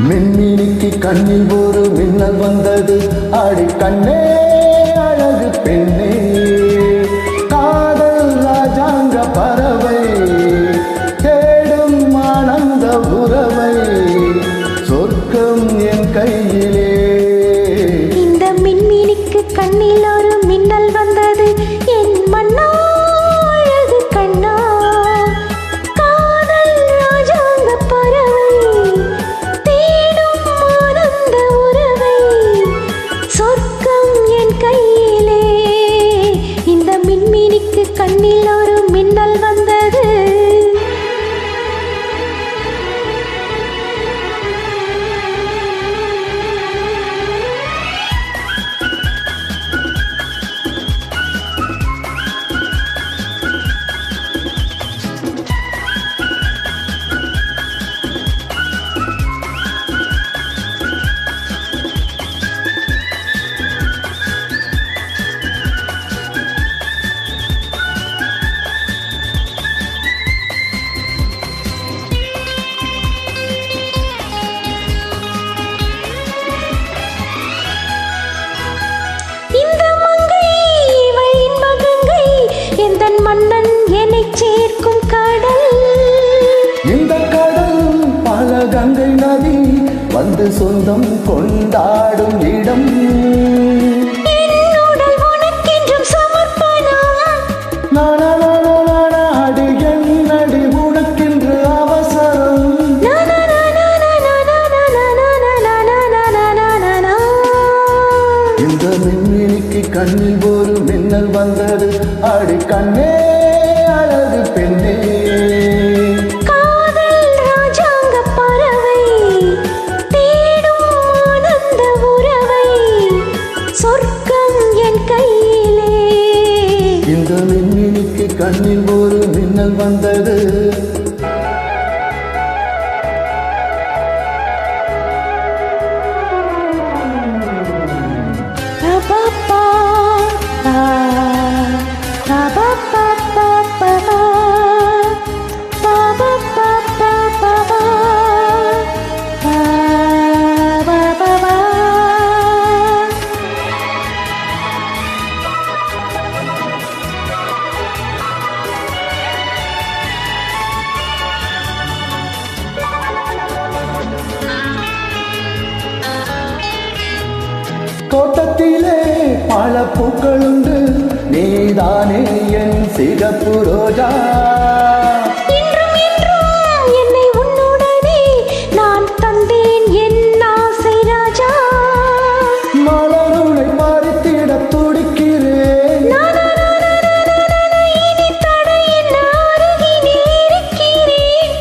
மின்மினிக்கு கண்ணில் ஒரு மின்னல் வந்தது. ஆடி கண்ணே அழகு பெண்ணே, காதல் ராஜாங்க பறவை தேடும் ஆனந்த உறவை, சொர்க்கம் என் கையிலே. இந்த மின்மினிக்கு கண்ணில் ஒரு மின்னல் வந்தது. என் மன்னா அழகு கண்ணா, காதல் ராஜாங்க பறவை தேடும் ஆனந்த உறவை, சொர்க்கம் என் கையிலே. இந்த மின்மினிக்கு கண்ணில் ஒரு மின்னல் வந்தது. மன்னன் என்னை சேர்க்கும் கடல், இந்த கடல் பல கங்கை நதி வந்து சொந்தம் கொண்டாடும் இடம். என்னுடல் உனக்கென்றும் சமர்ப்பணம். நாடு என்னடி உனக்கென்று அவசரம். இந்த மின்மினிக்கு கண்ணில் ஒரு மின்னல் வந்தது. ஆடி கண்ணே அழகு பெண்ணே, காதல் ராஜாங்க பறவை தேடும் ஆனந்த உறவை, சொர்க்கம் என் கையிலே. இந்த மின்மினிக்கு கண்ணில் ஒரு மின்னல் வந்தது. தோட்டத்திலே பல பூக்களுண்டு, நீதானே என் சிகப்பு ரோஜா. இன்றும் என்றும் என்னை உன்னுடனே நான் தந்தேன் என் ஆசை ராஜா. மலருளை பறித்திட துடிக்கிறேன். இனி தடை என்ன அருகினில் இருக்கிறேன்.